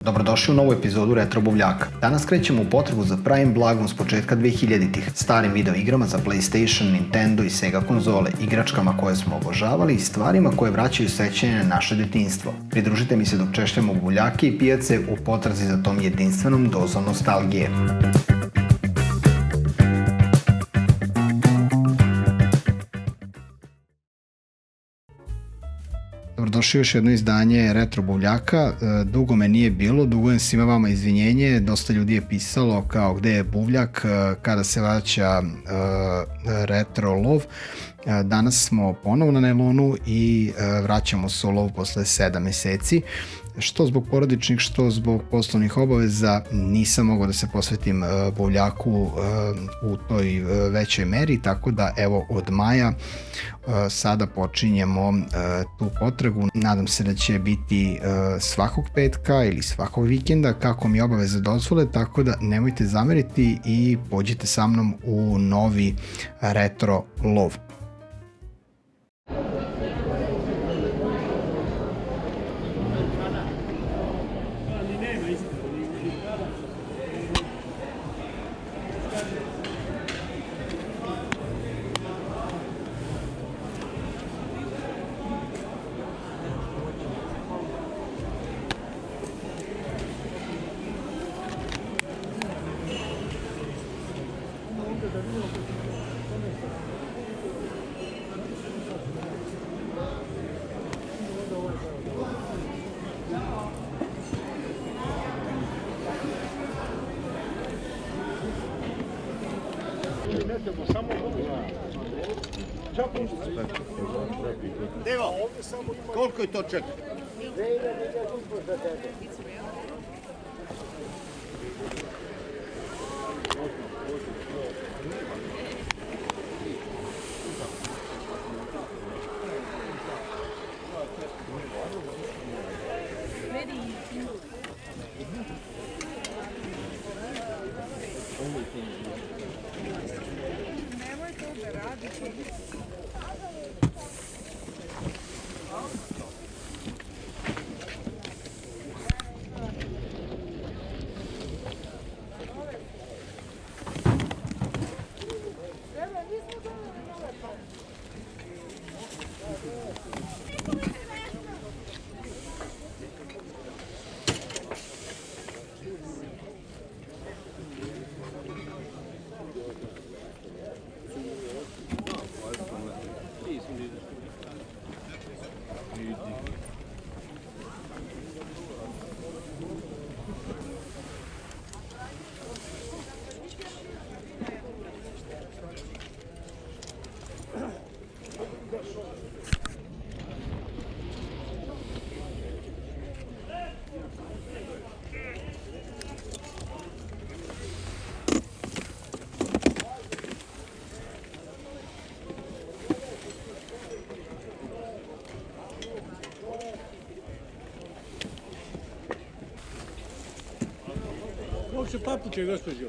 Dobrodošli u novu epizodu Retro Buvljaka. Danas krećemo u potrebu za pravim blagom s početka 2000-ih, starim video igrama za PlayStation, Nintendo i Sega konzole, igračkama koje smo obožavali i stvarima koje vraćaju sećanje na naše detinjstvo. Pridružite mi se dok češljamo buvljake i pijace u potrazi za tom jedinstvenom dozom nostalgije. Dobrodošli još jedno izdanje Retro Buvljaka. Dugo me nije bilo, dugujem svima vama izvinjenje. Dosta ljudi je pisalo kao gde je buvljak, kada se vraća retro lov. Danas smo ponovo na Nelonu i vraćamo se u lov posle 7 meseci. Što zbog porodičnih, što zbog poslovnih obaveza nisam mogao da se posvetim buvljaku u toj većoj meri, tako da evo od maja sada počinjemo tu potragu. Nadam se da će biti svakog petka ili svakog vikenda kako mi obaveze dozvole, tako da nemojte zameriti i pođite sa mnom u novi retro lov. Evo, koliko je to ček? Uopće papuče, gospođo.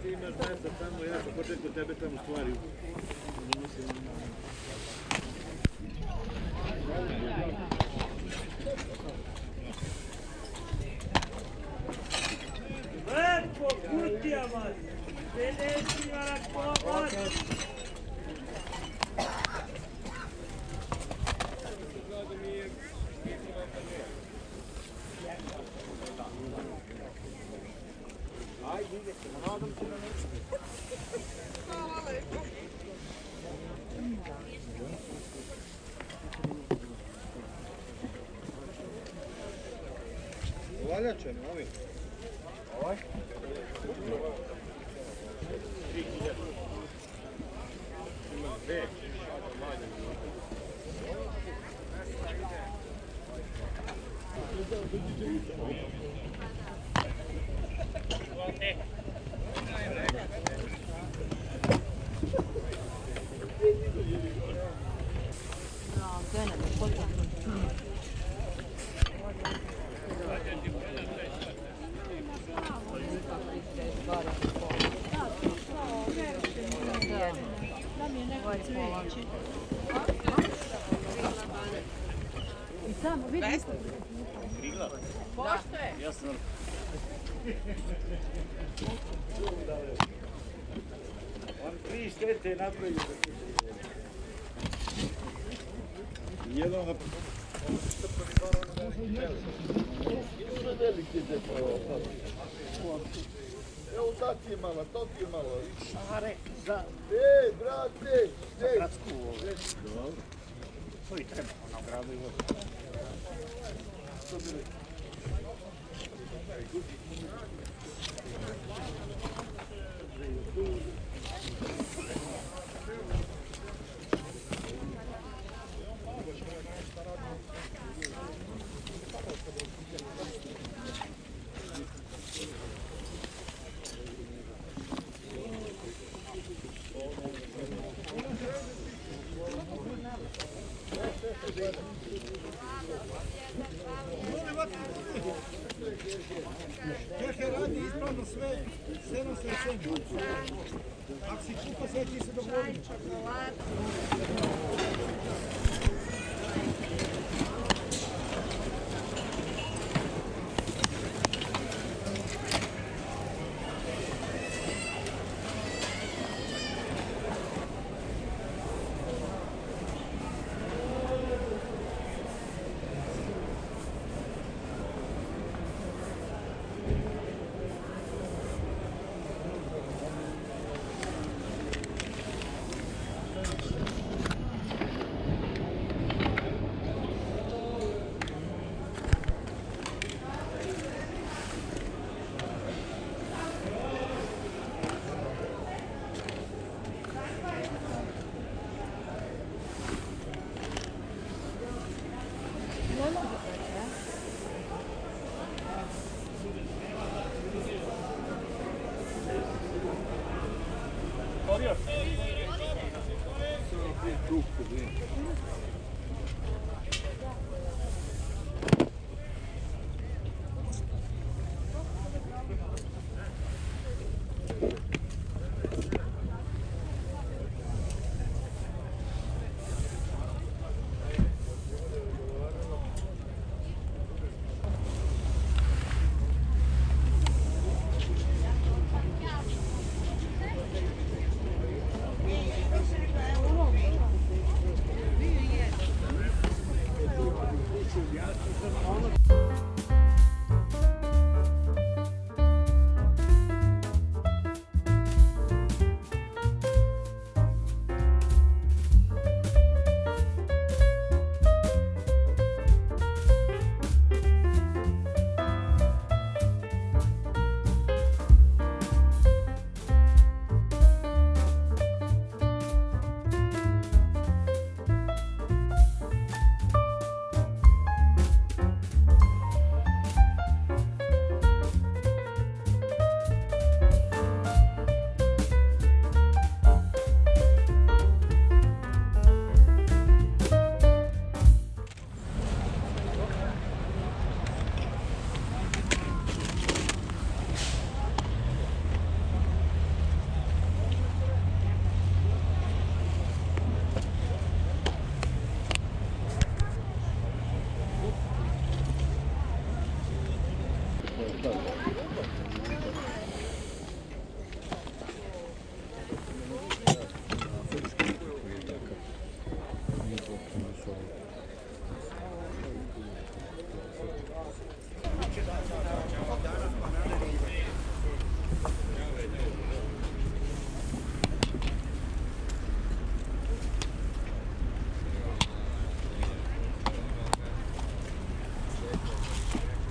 Ti imaš mesta tamo, ja sam počet kod tebe tamo stvari. Lepo kutijama, 50 dinara komad. Valjače, novi. Ovaj? Ima dve. On 3 štete napravio. Jedan Evo da ti je malo, to ti je malo. Šare za Brate, gradsku ovdje. To i treba, na gradu i vodu. Čehe radi ispravno sve se sve. Ako si kupa, sve ti se dogoditi.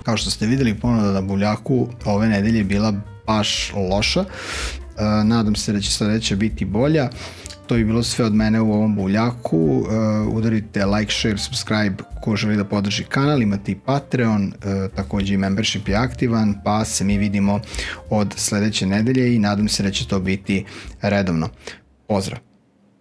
Kao što ste vidjeli, ponuda na Buvljaku ove nedelje je bila baš loša. Nadam se da će sledeća biti bolja. to bi bilo sve od mene u ovom buvljaku. Udarite like, share, subscribe ko želi da podrži kanal, imate i Patreon, takođe i membership je aktivan, pa se mi vidimo od sledeće nedelje i nadam se da će to biti redovno. Pozdrav!